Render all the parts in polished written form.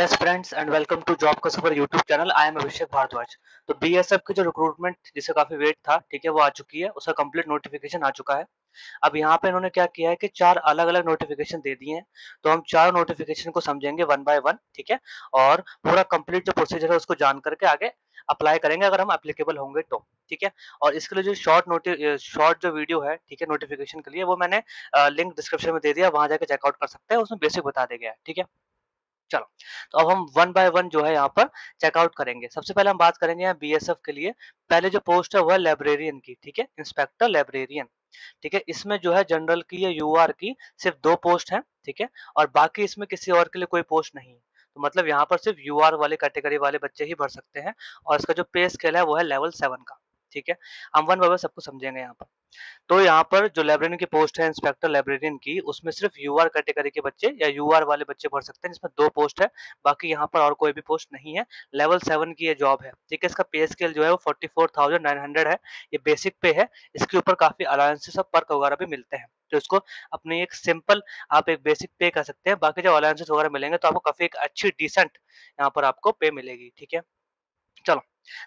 Hi friends and welcome to job का सफर YouTube channel. I am Abhishek Bhardwaj. तो BSF की जो रिक्रूटमेंट जिसे काफी वेट था, ठीक है, वो आ चुकी है। उसका कंप्लीट नोटिफिकेशन आ चुका है। अब यहाँ पे इन्होंने क्या किया है कि चार अलग अलग नोटिफिकेशन दे दिए हैं। तो हम चार नोटिफिकेशन को समझेंगे वन बाय वन, ठीक है, और पूरा कंप्लीट जो प्रोसीजर है उसको जान करके आगे अप्लाई करेंगे अगर हम एप्लीकेबल होंगे तो, ठीक है। और इसके लिए जो शॉर्ट जो वीडियो है, ठीक है, नोटिफिकेशन के लिए, वो मैंने लिंक डिस्क्रिप्शन में दे दिया, वहां जाके चेकआउट कर सकते हैं। उसमें बेसिक बता दिया गया है, ठीक है। चलो, तो अब हम वन बाय वन जो है यहाँ पर चेकआउट करेंगे। सबसे पहले हम बात करेंगे यहाँ बीएसएफ के लिए। पहले जो पोस्ट है वो है लाइब्रेरियन की, ठीक है, इंस्पेक्टर लाइब्रेरियन, ठीक है। इसमें जो है जनरल की या यूआर की सिर्फ 2 पोस्ट हैं, ठीक है, और बाकी इसमें किसी और के लिए कोई पोस्ट नहीं है। तो मतलब यहाँ पर सिर्फ यूआर वाले कैटेगरी वाले बच्चे ही भर सकते हैं, और इसका जो पे स्केल है वो है लेवल 7 का, ठीक है। हम वन बाय वन सबको समझेंगे यहाँ पर। तो यहाँ पर जो लाइब्रेरियन की पोस्ट है इंस्पेक्टर लाइब्रेरियन की, उसमें सिर्फ यूआर कैटेगरी के बच्चे या यूआर वाले बच्चे भर सकते हैं, जिसमें 2 पोस्ट है। बाकी यहाँ पर और कोई भी पोस्ट नहीं है। लेवल 7 की ये जॉब है, ठीक है। इसका पे स्केल जो है वो 44,900 है। ये बेसिक पे है। इसके ऊपर काफ़ी अलाउंसेस और पर्क वगैरह भी मिलते हैं। तो इसको अपनी एक सिंपल आप एक बेसिक पे कह सकते हैं। बाकी जब अलाउंसेस वगैरह मिलेंगे तो आपको काफ़ी एक अच्छी डिसेंट यहाँ पर आपको पे मिलेगी, ठीक है। चलो,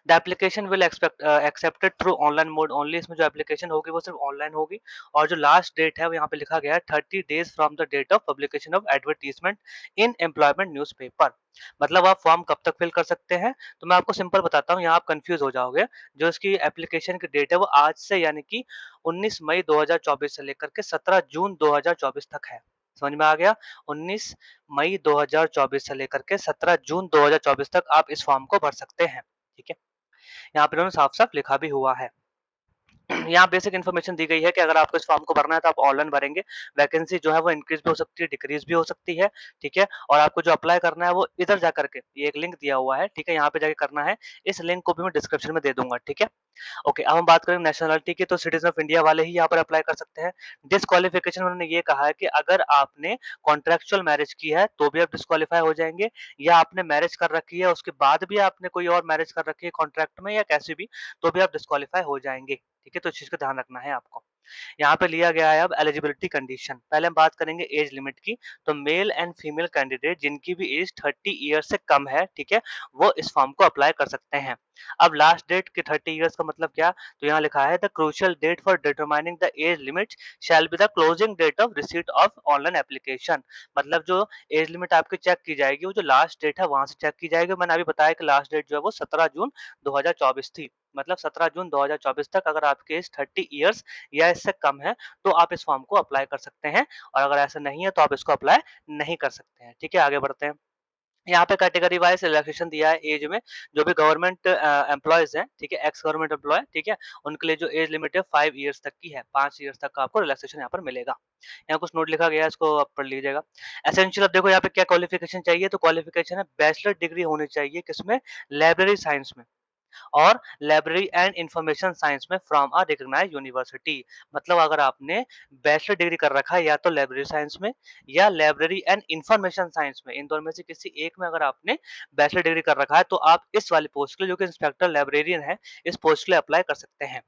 the application will accepted through online mode only. इसमें जो एप्लीकेशन होगी वो सिर्फ ऑनलाइन होगी। और जो लास्ट डेट है वो यहाँ पे लिखा गया है 30 days from the date of publication of advertisement in employment newspaper. मतलब आप फॉर्म कब तक फिल कर सकते हैं? तो मैं आपको सिंपल बताता हूँ, यहाँ आप कंफ्यूज हो जाओगे। जो इसकी एप्लीकेशन की डेट है वो आज से यानी कि 19 मई 2024 से लेकर के 17 जून 2024 तक है। समझ में आ गया? 19 मई 2024 से लेकर के 17 जून 2024 तक आप इस फॉर्म को भर सकते हैं, ठीक है। यहाँ पे उन्होंने साफ-साफ लिखा भी हुआ है। यहाँ बेसिक इन्फॉर्मेशन दी गई है कि अगर आपको इस फॉर्म को भरना है तो आप ऑनलाइन भरेंगे। वैकेंसी जो है वो इंक्रीज़ भी हो सकती है, डिक्रीज़ भी हो सकती है, ठीक है। और आपको जो अप्लाई करना है वो इधर जा करके, ये एक लिंक दिया हुआ है, ठीक है, यहाँ पे जाके करना है। इस लिंक को भी मैं डिस्क्रिप्शन में दे दूँगा, ठीक है। ओके, अब हम बात करें नेशनैलिटी की, तो सिटीज़न ऑफ इंडिया वाले ही यहाँ पर अप्लाई कर सकते हैं। डिसक्वालिफिकेशन उन्होंने ये कहा है कि अगर आपने कॉन्ट्रैक्चुअल मैरिज की है तो भी आप डिसक्वालीफाई हो जाएँगे, या आपने मैरिज कर रखी है उसके बाद भी आपने कोई और मैरिज कर रखी है कॉन्ट्रैक्ट में या कैसे भी, तो भी आप डिसक्वालीफाई हो जाएँगे, ठीक है। तो इस चीज़ का ध्यान रखना है आपको। यहाँ पे लिया गया है अब एलिजिबिलिटी कंडीशन। पहले हम बात करेंगे एज लिमिट की। तो मेल एंड फीमेल कैंडिडेट जिनकी भी एज 30 ईयर्स से कम है, ठीक है, वो इस फॉर्म को अप्लाई कर सकते हैं। अब लास्ट डेट के 30 ईयर्स का मतलब क्या? तो यहाँ लिखा है the crucial date for determining the age limit shall be the closing date of receipt of online application. मतलब जो एज लिमिट आपकी चेक की जाएगी, वो जो लास्ट डेट है वहाँ से चेक की जाएगी। मैंने अभी बताया कि लास्ट डेट जो है वो 17 जून 2024 थी। मतलब 17 जून 2024 तक अगर आपकी एज 30 ईयर्स या इससे कम है तो आप इस फॉर्म को अप्लाई कर सकते हैं, और अगर ऐसा नहीं है तो आप इसको अप्लाई नहीं कर सकते हैं, ठीक है। आगे बढ़ते हैं। यहाँ पे कैटेगरी वाइज रिलैक्सेशन दिया है एज में। जो भी गवर्नमेंट एम्प्लॉयज हैं, ठीक है, एक्स गवर्नमेंट एम्प्लॉय, ठीक है, उनके लिए जो एज लिमिट है 5 ईयर्स तक की है। 5 ईयर्स तक का आपको रिलैक्सेशन यहाँ पर मिलेगा। यहाँ कुछ नोट लिखा गया है, इसको आप पढ़ लीजिएगा। एसेंशियल, अब देखो यहाँ पे क्या क्वालिफिकेशन चाहिए, तो क्वालिफिकेशन है बैचलर डिग्री होनी चाहिए किसमें? लाइब्रेरी साइंस में, और लाइब्रेरी एंड इंफॉर्मेशन साइंस में फ्रॉम अ रिकॉग्नाइज्ड यूनिवर्सिटी। मतलब अगर आपने बैचलर डिग्री कर रखा है या तो लाइब्रेरी साइंस में या लाइब्रेरी एंड इंफॉर्मेशन साइंस में, इन दोनों में से किसी एक में अगर आपने बैचलर डिग्री कर रखा है तो आप इस वाली पोस्ट के लिए, जो कि इंस्पेक्टर लाइब्रेरियन है, इस पोस्ट के लिए अप्लाई कर सकते हैं।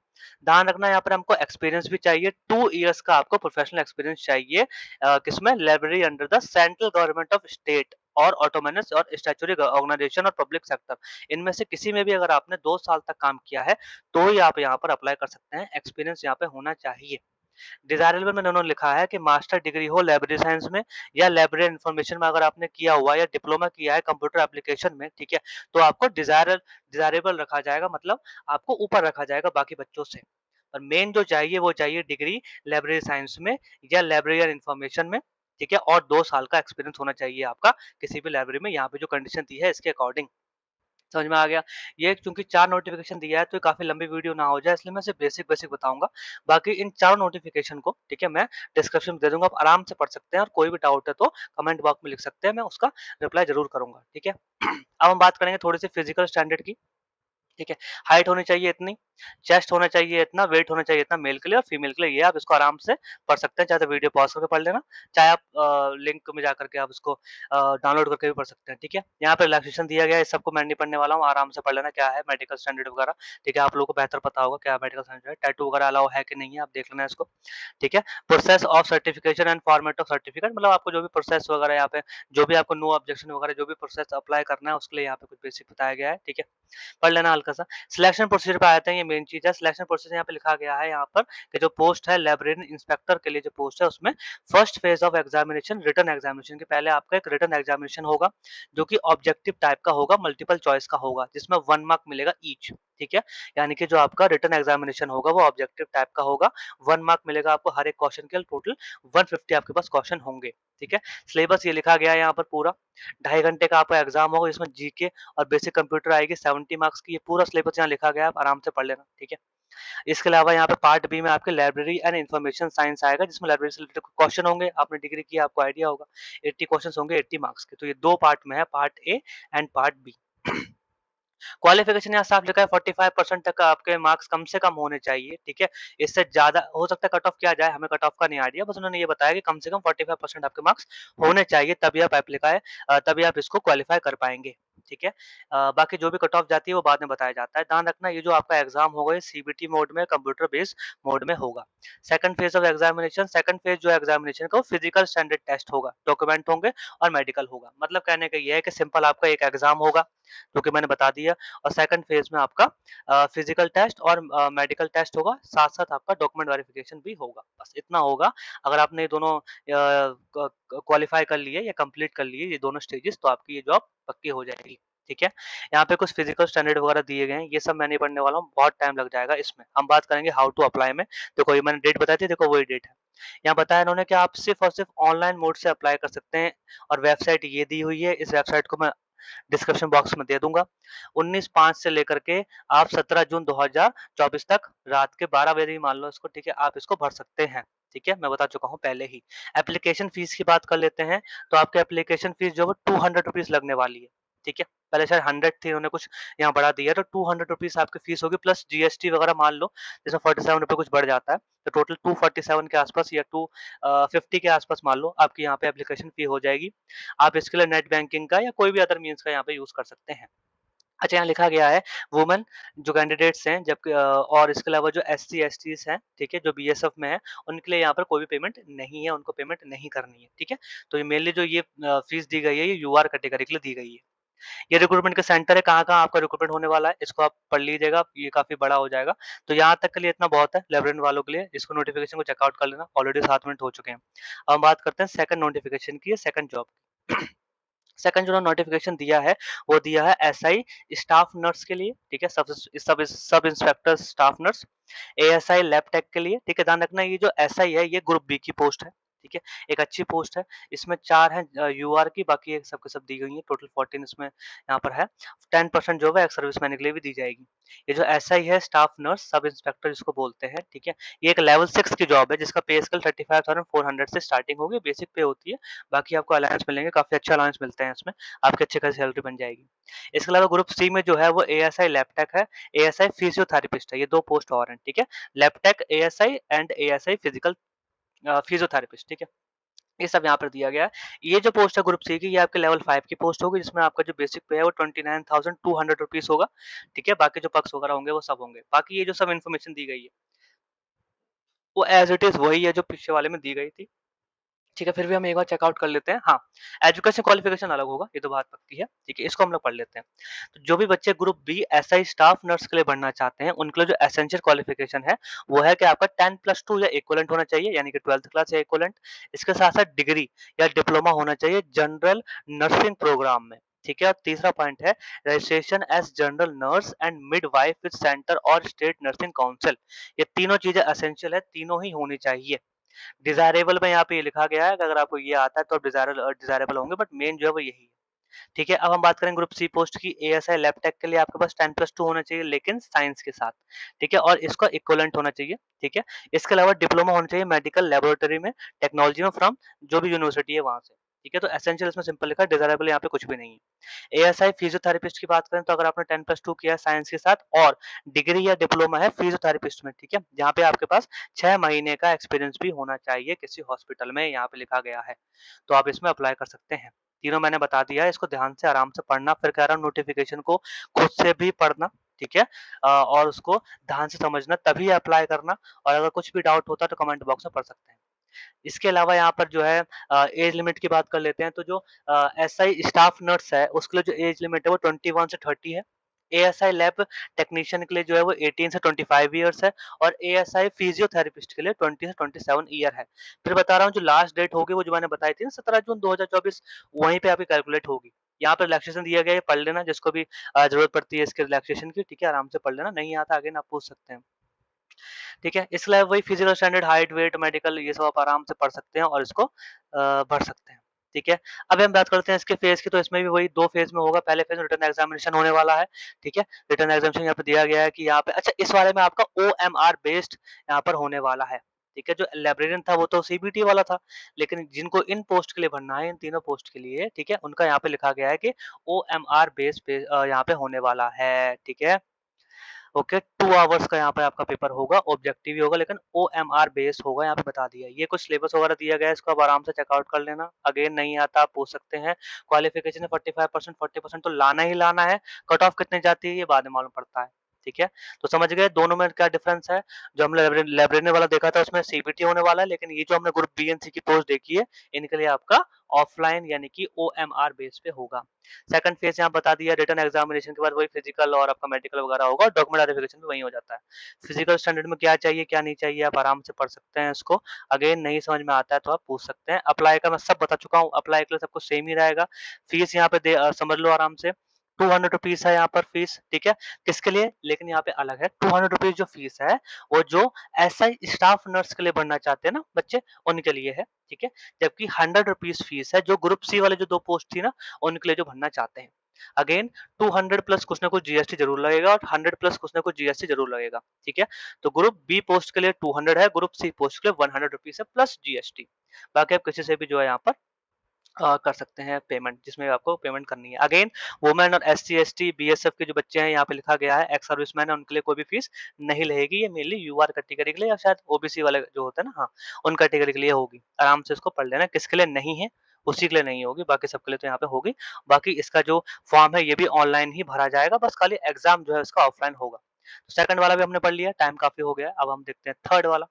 ध्यान रखना, यहाँ पर हमको एक्सपीरियंस भी चाहिए। 2 इयर्स का आपको प्रोफेशनल एक्सपीरियंस चाहिए। किसमें? Library under the central government of state और ऑटोनोमस और स्टैट्यूटरी ऑर्गेनाइजेशन और पब्लिक सेक्टर। इनमें से किसी में भी अगर आपने 2 साल तक काम किया है, तो ही आप यहाँ पर अप्लाई कर सकते हैं। एक्सपीरियंस यहाँ पे होना चाहिए। डिज़ायरेबल में उन्होंने लिखा है कि मास्टर डिग्री हो लाइब्रेरी साइंस में या लाइब्रेरी इन्फॉर्मेशन में अगर आपने किया हुआ है या डिप्लोमा किया है कंप्यूटर एप्लीकेशन में, ठीक है, तो आपको डिज़ायरेबल रखा जाएगा, मतलब आपको ऊपर रखा जाएगा बाकी बच्चों से। पर मेन जो चाहिए वो चाहिए डिग्री लाइब्रेरी साइंस में या लाइब्रेरी इन्फॉर्मेशन में, ठीक है, और 2 साल का एक्सपीरियंस होना चाहिए आपका किसी भी लाइब्रेरी में। यहाँ पे जो कंडीशन दी है इसके अकॉर्डिंग। समझ में आ गया? ये चूँकि 4 नोटिफ़िकेशन दिया है तो ये काफ़ी लंबी वीडियो ना हो जाए, इसलिए मैं सिर्फ बेसिक-बेसिक बताऊँगा। बाकी इन चारों नोटिफ़िकेशन को, ठीक है, मैं डिस्क्रिप्शन में दे दूँगा, आप आराम से पढ़ सकते हैं, और कोई भी डाउट है तो कमेंट बॉक्स में लिख सकते हैं, मैं उसका रिप्लाई ज़रूर करूँगा, ठीक है? अब हम बात करेंगे थोड़ी-सी फिज़िकल स्टैंडर्ड की, ठीक है? हाइट होनी चाहिए इतनी, चेस्ट होना चाहिए इतना, वेट होना चाहिए इतना मेल के लिए और फीमेल के लिए। ये आप इसको आराम से पढ़ सकते हैं, चाहे तो वीडियो पॉज़ करके पढ़ लेना, चाहे आप लिंक में जाकर के आप इसको डाउनलोड करके भी पढ़ सकते हैं, ठीक है? यहाँ पे रिलैक्सेशन दिया गया है, इस सबको मैं नहीं पढ़ने वाला हूँ, आराम से पढ़ लेना क्या है मेडिकल स्टैंडर्ड वगैरह, ठीक है? आप लोगों को बेहतर पता होगा क्या मेडिकल स्टैंडर्ड है, टैटू वगैरह अलाउ है कि नहीं है, आप देख लेना इसको, ठीक है? Process of certification and format of certificate, मतलब आपको जो भी प्रोसेस वगैरह यहाँ पे, जो भी आपको नो ऑब्जेक्शन वगैरह जो भी प्रोसेस अप्लाई करना है, उसके लिए यहाँ पे कुछ बेसिक बताया गया है, ठीक है? पढ़ लेना हल्का-सा। सिलेक्शन प्रोसीजर पे आते हैं, ये मेन चीज़ है। सिलेक्शन प्रोसीजर यहाँ पे लिखा गया है यहाँ पर कि जो पोस्ट है लाइब्रेरियन इंस्पेक्टर के लिए जो पोस्ट है उसमें first phase of examination written examination के पहले आपका एक रिटन एग्जामिनेशन होगा, जो कि ऑब्जेक्टिव टाइप का होगा, मल्टीपल चॉइस का होगा, जिसमें 1 मार्क मिलेगा ईच, ठीक है? यानी कि जो आपका रिटन एग्जामिनेशन होगा वो ऑब्जेक्टिव टाइप का होगा, 1 मार्क मिलेगा आपको हर एक क्वेश्चन के लिए, टोटल 150 आपके पास क्वेश्चन होंगे, ठीक है? सिलेबस ये लिखा गया है यहाँ पर पूरा, 2.5 घंटे का आपका एग्जाम होगा, जिसमें जीके और बेसिक कंप्यूटर आएगी 70 मार्क्स की, ये पूरा सिलेबस यहाँ लिखा गया है, आप आराम से पढ़ लेना, ठीक है? इसके अलावा यहाँ पे पार्ट बी में आपके लाइब्रेरी एंड इन्फॉर्मेशन साइंस आएगा, जिसमें लाइब्रेरी से रिलेटेड क्वेश्चन होंगे, आपने डिग्री की आपको आइडिया होगा, 80 क्वेश्चंस होंगे 80 मार्क्स के, तो ये 2 पार्ट में है, part A and part B. Qualification यहाँ साफ लिखा है 45% तक का आपके मार्क्स कम से कम होने चाहिए, ठीक है? इससे ज़्यादा हो सकता है कट ऑफ किया जाए, हमें कट ऑफ का नहीं आइडिया, बस उन्होंने ये बताया कि कम से कम 45% आपके मार्क्स होने चाहिए, तभी आप तभी आप इसको क्वालीफाई कर पाएँगे, ठीक है? बाकी जो भी कट ऑफ जाती है वो बाद में बताया जाता है। ध्यान रखना ये जो आपका एग्ज़ाम होगा ये सीबीटी मोड में कंप्यूटर बेस्ड मोड में होगा। Second phase of examination, second phase जो एग्ज़ामिनेशन का वो फिजिकल स्टैंडर्ड टेस्ट होगा, डॉक्यूमेंट होंगे और मेडिकल होगा। मतलब कहने का ये है कि सिंपल आपका एक एग्ज़ाम होगा, जो कि मैंने बता दिया, और सेकंड फेज़ में आपका फिजिकल टेस्ट और मेडिकल टेस्ट होगा, साथ-साथ आपका डॉक्यूमेंट वेरिफिकेशन भी होगा। बस इतना होगा, अगर आपने ये दोनों क्वालीफाई कर लिए या कंप्लीट कर लिए ये दोनों स्टेजेस, तो आपकी ये जॉब पक्की हो जाएगी, ठीक है? यहाँ पे कुछ फिजिकल स्टैंडर्ड वगैरह दिए गए हैं, ये सब मैं नहीं पढ़ने वाला हूँ, बहुत टाइम लग जाएगा इसमें। हम बात करेंगे हाउ टू अप्लाई में। देखो ये मैंने डेट बताई थी, देखो वही डेट है। यहाँ बताया इन्होंने कि आप सिर्फ़ और सिर्फ़ ऑनलाइन मोड से अप्लाई कर सकते हैं, और वेबसाइट ये दी हुई है, इस वेबसाइट को मैं डिस्क्रिप्शन बॉक्स में दे दूँगा। 19/5 से लेकर के आप 17 जून 2024 तक रात के 12 बजे ही मान लो इसको, ठीक है? आप इसको भर सकते हैं, ठीक है? मैं बता चुका हूँ पहले ही। एप्लीकेशन फीस की बात कर लेते हैं, तो आपकी एप्लीकेशन फीस जो है 200 रुपीज़ लगने वाली है, ठीक है? पहले शायद 100 थी, उन्होंने कुछ यहाँ बढ़ा दिया है, तो 200 रुपीज़ आपकी फीस होगी, प्लस जीएसटी वगैरह मान लो, जिसमें 47 रुपए कुछ बढ़ जाता है, तो टोटल 247 के आसपास या 50 के आसपास मान लो आपकी यहाँ पे एप्लीकेशन फी हो जाएगी। आप इसके लिए नेट बैंकिंग का या कोई भी अदर मीन्स का यहाँ पे यूज़ कर सकते हैं। अच्छा, यहाँ लिखा गया है वुमेन जो कैंडिडेट्स हैं, जबकि और इसके अलावा जो एससी एसटीज़ हैं, ठीक है? जो बीएसएफ में हैं, उनके लिए यहाँ पर कोई भी पेमेंट नहीं है, उनको पेमेंट नहीं करनी है, ठीक है? तो ये मेनली जो ये फीस दी गई है, ये यूआर कैटेगरी के लिए दी गई है। ये रिक्रूटमेंट का सेंटर है, कहाँ-कहाँ आपका रिक्रूटमेंट होने वाला है, इसको आप पढ़ लीजिएगा, ये काफ़ी बड़ा हो जाएगा। तो यहाँ तक के लिए इतना बहुत है लाइब्रेरियन वालों के लिए, इसको नोटिफ़िकेशन को चेकआउट कर लेना, ऑलरेडी 7 मिनट हो चुके हैं। अब हम बात करते हैं सेकंड नोटिफ़िकेशन की, सेकंड जॉब की। सेकंड जो नोटिफ़िकेशन दिया है, वो दिया है एसआई स्टाफ नर्स के लिए, ठीक है? Sub inspector staff nurse, ASI lab take के लिए, ठीक है? ध्यान रखना ये जो एसआई है, ये ग्रुप बी की पोस्ट है, ठीक है? एक अच्छी पोस्ट है, इसमें 4 हैं यूआर की, बाकी ये सब के सब दी गई हैं, टोटल 14 इसमें यहाँ पर है। 10% जो है एक्स सर्विसमैन के लिए भी दी जाएगी। ये जो एसआई है, स्टाफ नर्स सब इंस्पेक्टर जिसको बोलते हैं, ठीक है? ये एक लेवल 6 की जॉब है, जिसका पे स्केल 35,400 से स्टार्टिंग होगी, बेसिक पे होती है। बाकी आपको अलाउंस मिलेंगे, काफ़ी अच्छे अलाउंस मिलते हैं इसमें, आपकी अच्छी खासी सैलरी बन जाएगी। इसके अलावा ग्रुप सी में जो है वो एएसआई लैब-टेक है, एएसआई फिजियोथेरेपिस्ट है, ये 2 पोस्ट और हैं, ठीक है? Lab-take ASI and ASI physical physiotherapist, ठीक है? ये सब यहाँ पर दिया गया है। ये जो पोस्ट है ग्रुप सी की, ये आपके लेवल 5 की पोस्ट होगी, जिसमें आपका जो बेसिक पे है वो 29,200 रुपीज़ होगा, ठीक है? बाकी जो पर्क्स वगैरह होंगे वो सब होंगे। बाकी ये जो सब इन्फॉर्मेशन दी गई है, वो एज़ इट इज़ वही है जो पिछले वाले में दी गई थी। ठीक है, फिर भी हम एक बार चेकआउट कर लेते हैं। हाँ, एजुकेशन क्वालिफ़िकेशन अलग होगा, ये तो बात पक्की है, ठीक है? इसको हम लोग पढ़ लेते हैं। तो जो भी बच्चे group B SI staff nurse के लिए बनना चाहते हैं, उनके लिए जो एसेंशियल क्वालिफ़िकेशन है, वो है कि आपका 10+2 या इक्विवेलेंट होना चाहिए, यानी कि 12th क्लास या इक्विवेलेंट। इसके साथ-साथ डिग्री या डिप्लोमा होना चाहिए जनरल नर्सिंग प्रोग्राम में, ठीक है? और तीसरा पॉइंट है registration as general nurse and midwife with centre और स्टेट नर्सिंग काउंसिल। ये तीनों चीज़ें एसेंशियल है, तीनों ही होनी चाहिए। डिज़ायरेबल में यहाँ पे ये लिखा गया है कि अगर आपको ये आता है तो आप डिज़ायरेबल होंगे, बट मेन जो है वो यही है। ठीक है, अब हम बात करें ग्रुप सी पोस्ट की, एएसआई लैब टेक के लिए आपके पास 10+2 होना चाहिए, लेकिन साइंस के साथ, ठीक है? और इसका इक्विवेलेंट होना चाहिए, ठीक है? इसके अलावा डिप्लोमा होना चाहिए मेडिकल लैबोरेटरी में, टेक्नोलॉजी में फ्रॉम जो भी यूनिवर्सिटी है वहाँ से, ठीक है, तो एसेंशियल इसमें सिंपल लिखा है, डिज़ायरेबल यहाँ पे कुछ भी नहीं है। एएसआई फिजियोथेरेपिस्ट की बात करें तो अगर आपने 10+2 किया है साइंस के साथ और डिग्री या डिप्लोमा है फिजियोथेरेपिस्ट में, ठीक है, जहाँ पे आपके पास 6 महीने का एक्सपीरियंस भी होना चाहिए किसी हॉस्पिटल में, यहाँ पे लिखा गया है। तो आप इसमें अप्लाई कर सकते हैं। तीनों मैंने बता दिया है, इसको ध्यान से आराम से पढ़ना, फिर कह रहा हूँ नोटिफ़िकेशन को खुद से भी पढ़ना, ठीक है? और उसको ध्यान से समझना तभी अप्लाई करना, और अगर कुछ भी डाउट होता है तो कमेंट बॉक्स में पढ़ सकते हैं। इसके अलावा यहाँ पर जो है एज लिमिट की बात कर लेते हैं, तो जो एसआई स्टाफ नर्स है उसके लिए जो एज लिमिट है वो 21 से 30 है। एएसआई लैब टेक्नीशियन के लिए जो है वो 18 से 25 इयर्स है, और एएसआई फिजियोथेरेपिस्ट के लिए 20 से 27 ईयर है। फिर बता रहा हूँ जो लास्ट डेट होगी वो जो मैंने बताई थी ना 17 जून 2024, वहीं पे आपकी कैलकुलेट होगी। यहाँ पे रिलैक्सेशन दिया गया है, पढ़ लेना जिसको भी जरूरत पड़ती है इसके रिलैक्सेशन की, ठीक है, आराम से पढ़ लेना, नहीं आता आगे ना आप पूछ सकते हैं। ठीक है, इसके अलावा वही physical standard, height, weight, medical, ये सब आप आराम से पढ़ सकते हैं और इसको भर सकते हैं। ठीक है, अब हम बात करते हैं इसके फेज की, तो इसमें भी वही 2 फेज में होगा। पहले फेज में रिटन एग्जामिनेशन होने वाला है, ठीक है, रिटन एग्जामिनेशन यहाँ पे दिया गया है कि यहाँ पे, अच्छा इस वाले में आपका ओएमआर बेस्ड यहाँ पर होने वाला है। ठीक है, जो लाइब्रेरियन था वो तो सीबीटी वाला था, लेकिन जिनको इन पोस्ट के लिए भरना है, इन तीनों पोस्ट के लिए, ठीक है, उनका यहाँ पे लिखा गया है कि ओएमआर बेस्ड पे यहाँ पे होने वाला है। ठीक है, ओके, 2 आवर्स का यहाँ पे आपका पेपर होगा, ऑब्जेक्टिव ही होगा, लेकिन ओएमआर बेस्ड होगा, यहाँ पे बता दिया है। ये कुछ सिलेबस वगैरह दिया गया है, इसको आप आराम से चेकआउट कर लेना। अगेन नहीं आता आप पूछ सकते हैं। क्वालिफिकेशन है 45%, 40% तो लाना ही लाना है। कट ऑफ कितने जाती है ये बाद में मालूम पड़ता है। ठीक है, तो समझ गए दोनों में क्या डिफरेंस है। जो हमने लाइब्रेरी वाला देखा था उसमें सीबीटी होने वाला है, लेकिन ये जो हमने ग्रुप बी एंड सी की पोस्ट देखी है, इनके लिए आपका ऑफलाइन यानी कि ओएमआर बेस पे होगा। सेकंड फेज यहाँ बता दिया, रिटन एग्जामिनेशन के बाद वही फिजिकल और आपका मेडिकल वगैरह होगा, डॉक्यूमेंट वेरिफिकेशन भी वही हो जाता है। फिजिकल स्टैंडर्ड में क्या चाहिए क्या नहीं चाहिए आप आराम से पढ़ सकते हैं इसको। अगेन नहीं समझ में आता है तो आप पूछ सकते हैं। अप्लाई का मैं सब बता चुका हूँ, अप्लाई के लिए सब कुछ सेम ही रहेगा। फीस यहाँ पे समझ लो आराम से, 200 रुपीज है यहाँ पर फीस, ठीक है, किसके लिए, लेकिन यहाँ पे अलग है। 200 रुपीज जो फीस है वो जो एसआई स्टाफ नर्स के लिए बनना चाहते हैं ना बच्चे, उनके लिए है, ठीक है, जबकि 100 रुपीज फीस है जो ग्रुप सी वाले जो 2 पोस्ट थी ना उनके लिए जो भरना चाहते हैं। अगेन 200 प्लस कुछ ना कुछ जीएसटी जरूर लगेगा, और 100 प्लस कुछ ना कुछ जीएसटी जरूर लगेगा। ठीक है, तो ग्रुप बी पोस्ट के लिए 200 है, ग्रुप सी पोस्ट के लिए 100 रुपीज है प्लस जीएसटी। बाकी आप किसी से भी जो है यहाँ पर कर सकते हैं पेमेंट, जिसमें आपको पेमेंट करनी है। अगेन वुमेन और एससी एसटी बीएसएफ के जो बच्चे हैं यहाँ पे लिखा गया है, एक्स सर्विसमैन है, उनके लिए कोई भी फीस नहीं लगेगी। ये मेनली यूआर कैटेगरी के लिए या शायद ओबीसी वाले जो होते हैं ना, हाँ, उन कैटेगरी के लिए होगी। आराम से इसको पढ़ लेना, किसके लिए नहीं है उसी के लिए नहीं होगी, बाकी सबके लिए तो यहाँ पे होगी। बाकी इसका जो फॉर्म है ये भी ऑनलाइन ही भरा जाएगा, बस खाली एग्जाम जो है उसका ऑफलाइन होगा। तो सेकंड वाला भी हमने पढ़ लिया, टाइम काफी हो गया है। अब हम देखते हैं थर्ड वाला।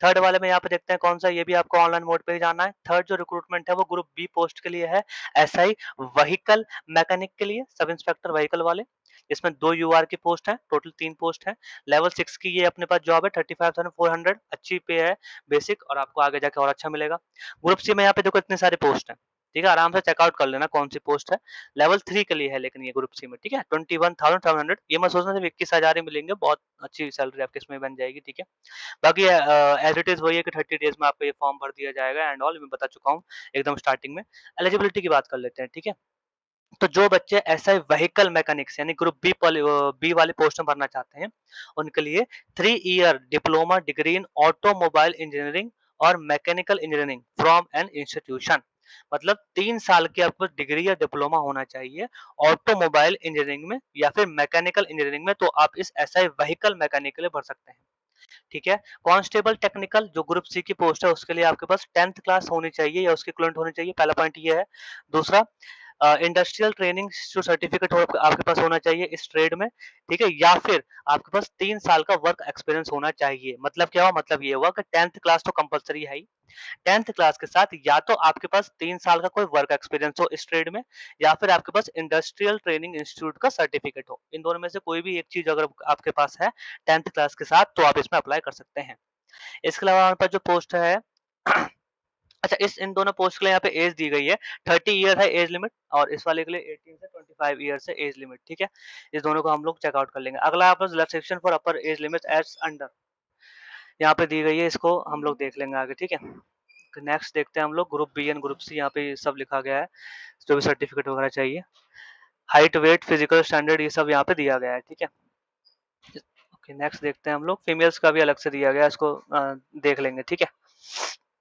थर्ड वाले में यहाँ पे देखते हैं कौन सा, ये भी आपको ऑनलाइन मोड पे ही जाना है। थर्ड जो रिक्रूटमेंट है वो ग्रुप बी पोस्ट के लिए है, एसआई व्हीकल मैकेनिक के लिए, सब इंस्पेक्टर व्हीकल वाले। इसमें 2 यूआर की पोस्ट है, टोटल 3 पोस्ट है। लेवल 6 की ये अपने पास जॉब है, 35,400 अच्छी पे है बेसिक, और आपको आगे जाके और अच्छा मिलेगा। ग्रुप सी में यहाँ पे देखो इतने सारे पोस्ट है, ठीक है, आराम से चेकआउट कर लेना कौन सी पोस्ट है। लेवल 3 के लिए है लेकिन ये ग्रुप सी में, ठीक है, 21,700, ये मत सोचना सिर्फ 21,000 ही मिलेंगे, बहुत अच्छी सैलरी आपकी इसमें बन जाएगी। ठीक है, बाकी एज इट इज वही है कि 30 डेज में आपको ये फॉर्म भर दिया जाएगा एंड ऑल, मैं बता चुका हूँ एकदम स्टार्टिंग में। एलिजिबिलिटी की बात कर लेते हैं, ठीक है, तो जो बच्चे ऐसा व्हीकल मैकेनिक्स यानी ग्रुप बी वाली पोस्ट में भरना चाहते हैं, उनके लिए 3 year diploma degree in automobile engineering और mechanical engineering from an institution, मतलब 3 साल की आपको डिग्री या डिप्लोमा होना चाहिए ऑटोमोबाइल इंजीनियरिंग में या फिर मैकेनिकल इंजीनियरिंग में, तो आप इस एसआई व्हीकल मैकेनिक के लिए भर सकते हैं। ठीक है, कांस्टेबल टेक्निकल जो ग्रुप सी की पोस्ट है उसके लिए आपके पास 10th क्लास होनी चाहिए या उसके इक्विवेलेंट होनी चाहिए, पहला पॉइंट ये है। दूसरा, इंडस्ट्रियल ट्रेनिंग जो सर्टिफिकेट हो आपके पास होना चाहिए इस ट्रेड में, ठीक है, या फिर आपके पास 3 साल का वर्क एक्सपीरियंस होना चाहिए। मतलब क्या हुआ, मतलब ये हुआ कि 10th क्लास तो कंपलसरी है ही, 10th क्लास के साथ या तो आपके पास 3 साल का कोई वर्क एक्सपीरियंस हो इस ट्रेड में, या फिर आपके पास इंडस्ट्रियल ट्रेनिंग इंस्टीट्यूट का सर्टिफिकेट हो। इन दोनों में से कोई भी एक चीज अगर आपके पास है 10th क्लास के साथ, तो आप इसमें अप्लाई कर सकते हैं। इसके अलावा हमारे पास जो पोस्ट है अच्छा, इस इन दोनों पोस्ट के लिए यहाँ पे एज दी गई है, 30 ईयर है एज लिमिट, और इस वाले के लिए 18 से 25 ईयर है एज लिमिट। ठीक है, इस दोनों को हम लोग चेकआउट कर लेंगे। अगला आप relaxation for upper age limit age under यहाँ पे दी गई है, इसको हम लोग देख लेंगे आगे। ठीक है, नेक्स्ट देखते हैं हम लोग group B and group C, यहाँ पे सब लिखा गया है जो भी सर्टिफिकेट वगैरह चाहिए, हाइट वेट फिजिकल स्टैंडर्ड ये सब यहाँ पे दिया गया है। ठीक है, ओके, नेक्स्ट देखते हैं हम लोग फीमेल्स का भी अलग से दिया गया है, इसको देख लेंगे। ठीक है,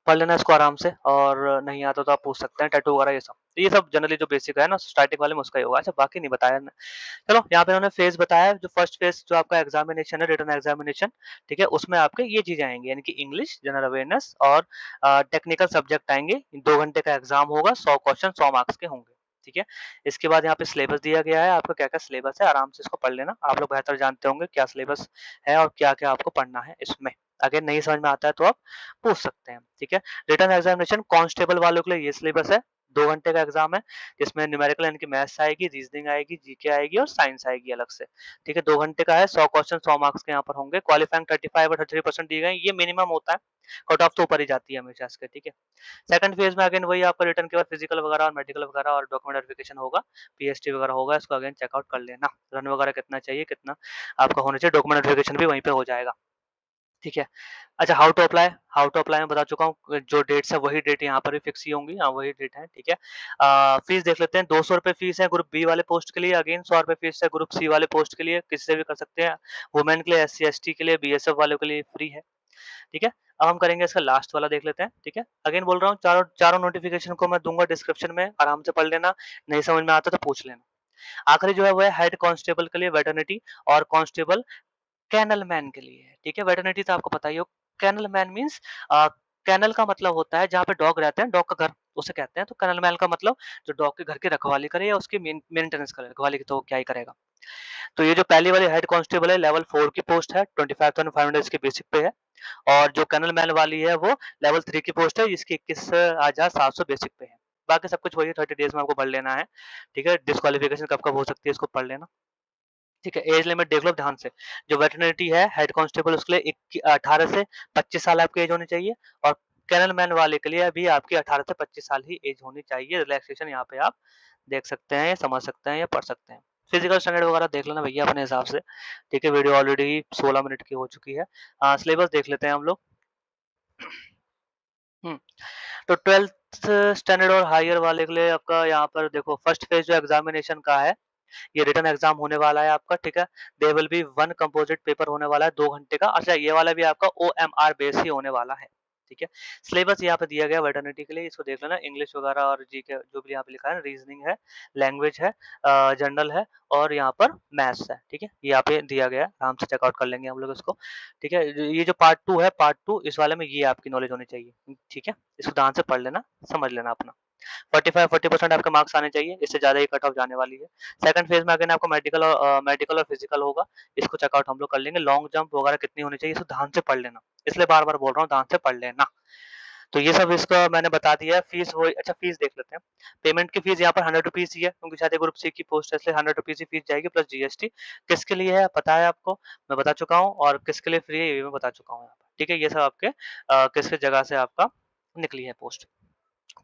पढ़ लेना इसको आराम से और नहीं आता तो आप पूछ सकते हैं टैटू वगैरह ये सब। तो ये सब जनरली जो बेसिक है ना स्टार्टिंग वाले में उसका ही होगा। अच्छा बाकी नहीं बताया न चलो यहाँ पे उन्होंने फेज़ बताया जो फर्स्ट फेज़ जो आपका एग्ज़ामिनेशन है रिटन एग्ज़ामिनेशन, ठीक है? उसमें आपके ये चीज़ें आएँगी यानी कि इंग्लिश, जनरल अवेयरनेस और टेक्निकल सब्जेक्ट आएँगे। 2 घंटे का एग्ज़ाम होगा, 100 क्वेश्चन 100 मार्क्स के होंगे, ठीक है? इसके बाद यहाँ पे सिलेबस दिया गया है, आपका क्या-क्या सिलेबस है आराम से इसको पढ़ लेना। आप लोग बेहतर जानते होंगे क्या सिलेबस है और क्या-क्या आपको पढ़ना है इसमें। अगर नहीं समझ में आता है तो आप पूछ सकते हैं, ठीक है? रिटन एग्ज़ामिनेशन कांस्टेबल वालों के लिए ये सिलेबस है, 2 घंटे का एग्ज़ाम है, जिसमें न्यूमेरिकल यानी कि मैथ्स आएगी, रीज़निंग आएगी, जीके आएगी और साइंस आएगी अलग से, ठीक है? 2 घंटे का है, 100 क्वेश्चन 100 मार्क्स के यहाँ पर होंगे, क्वालिफाइंग 35 और 33% दिए गए हैं, ये मिनिमम होता है, कट ऑफ तो ऊपर ही जाती है हमेशा इसके, ठीक है? सेकंड फेज़ में अगेन वही आपका रिटन के बाद फिजिकल वगैरह और मेडिकल वगैरह और डॉक्यूमेंट वेरिफिकेशन होगा, पीएसटी वगैरह होगा, इसको अगेन चेकआउट कर लेना। रन वगैरह कितना चाहिए, कितना आपका होना चाहिए, डॉक्यूमेंट वेरिफिकेशन भी वहीं पे हो जाएगा, ठीक है? अच्छा हाउ टू अप्लाई मैं बता चुका हूँ, जो डेट्स है वही डेट यहाँ पर भी फिक्स ही होंगी, हाँ, वही डेट है, ठीक है? फीस देख लेते हैं, ₹200 फीस है ग्रुप बी वाले पोस्ट के लिए, अगेन ₹100 फीस है ग्रुप सी वाले पोस्ट के लिए, किसी से भी कर सकते हैं। वुमेन के लिए, एससी, एसटी के लिए, बीएसएफ वालों के लिए फ्री है, ठीक है? अब हम करेंगे इसका लास्ट वाला देख लेते हैं, ठीक है? अगेन बोल रहा हूँ चारों चारों नोटिफ़िकेशन को मैं दूँगा डिस्क्रिप्शन में, आराम से पढ़ लेना, नहीं समझ में आता तो पूछ लेना। आखिरी जो है वो है हेड कांस्टेबल के लिए वेटरनिटी और कांस्टेबल कैनल मैन के लिए है, ठीक है? वेटरनिटी तो आपको पता ही हो, कैनल मैन मीन्स कैनल का मतलब होता है जहाँ पे डॉग रहते हैं, डॉग का घर उसे कहते हैं, तो कैनल मैन का मतलब जो डॉग के घर की रखवाली करे या उसकी मेंटेनेंस करे, रखवाली की तो वो क्या ही करेगा। तो ये जो पहली वाली हेड कांस्टेबल है लेवल 4 की पोस्ट है, 25,500 इसके बेसिक पे है और जो कैनल मैन वाली है वो लेवल 3 की पोस्ट है जिसकी 21,700 बेसिक पे है। बाकी सब कुछ वही 30 डेज़ में आपको पढ़ लेना है, ठीक है? डिस्क्वालिफिकेशन कब-कब हो सकती है इसको पढ़ लेना। ठीक है, एज लिमिट देख लो ध्यान से। जो वेटरनिटी है, हेड कांस्टेबल उसके लिए 18 से 25 साल आपकी एज होनी चाहिए और कैनल मैन वाले के लिए भी आपकी 18 से 25 साल ही एज होनी चाहिए। रिलैक्सेशन यहाँ पे आप देख सकते हैं, या समझ सकते हैं या पढ़ सकते हैं। फिजिकल स्टैंडर्ड वगैरह देख लेना भैया अपने हिसाब से। ठीक है, वीडियो ऑलरेडी 16 मिनट की हो चुकी है। सिलेबस देख लेते हैं हम लोग। हुँ, तो 12th स्टैंडर्ड और हायर वाले के लिए आपका यहाँ पर देखो फर्स्ट फेज़ जो एग्ज़ामिनेशन का है ये रिटन एग्जाम होने वाला है आपका, ठीक है? There will be 1 composite paper होने वाला है 2 घंटे का। अच्छा ये वाला भी आपका ओएमआर बेस ही होने वाला है, ठीक है? सिलेबस यहाँ पे दिया गया है वेटरनिटी के लिए, इसको देख लेना इंग्लिश वगैरह और जीके जो भी यहाँ पे लिखा है, रीजनिंग है, लैंग्वेज है, जनरल है और यहाँ पर मैथ्स है, ठीक है? ये यहाँ पे दिया गया है, आराम से चेकआउट कर लेंगे हम लोग इसको, ठीक है? ये जो पार्ट 2 है, पार्ट 2 इस वाले में ये आपकी नॉलेज होनी चाहिए, ठीक है? इसको ध्यान से पढ़ लेना, समझ लेना अपना। 45-40% आपके मार्क्स आने चाहिए, इससे ज़्यादा ही कट ऑफ जाने वाली है। सेकंड फेज़ में अगेन आपको मेडिकल और फिजिकल होगा, इसको चेकआउट हम लोग कर लेंगे। लॉन्ग जंप वगैरह कितनी होनी चाहिए, इसको ध्यान से पढ़ लेना। इसलिए बार-बार बोल रहा हूँ ध्यान से पढ़ लेना। तो ये सब इसका मैंने बता दिया है, फीस वही अच्छा फीस देख लेते हैं। पेमेंट की फीस यहाँ पर ₹100 ही है क्योंकि शायद ये ग्रुप सी की पोस्ट है इसलिए ₹100 ही फीस जाएगी प्लस जीएसटी। किसके लिए है पता है आपको, मैं बता चुका हूँ और किसके लिए फ्री है ये भी मैं बता चुका हूँ यहाँ पर। ठीक है, ये सब आपके किस-किस जगह से आपका निकली है पोस्ट।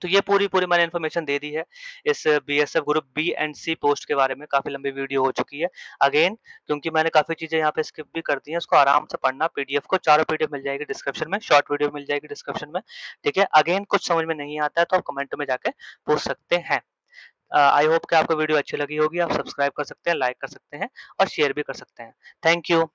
तो ये पूरी-पूरी मैंने इन्फॉर्मेशन दे दी है इस BSF group B and C post के बारे में, काफ़ी लंबी वीडियो हो चुकी है। अगेन क्योंकि मैंने काफ़ी चीज़ें यहाँ पे स्किप भी कर दी हैं, इसको आराम से पढ़ना पीडीएफ को, चारों पीडीएफ मिल जाएगी डिस्क्रिप्शन में, शॉर्ट वीडियो मिल जाएगी डिस्क्रिप्शन में, ठीक है? अगेन कुछ समझ में नहीं आता है तो आप कमेंट में जाके पूछ सकते हैं। आई होप कि आपको वीडियो अच्छी लगी होगी, आप सब्सक्राइब कर सकते हैं, लाइक कर सकते हैं और शेयर भी कर सकते हैं। Thank you.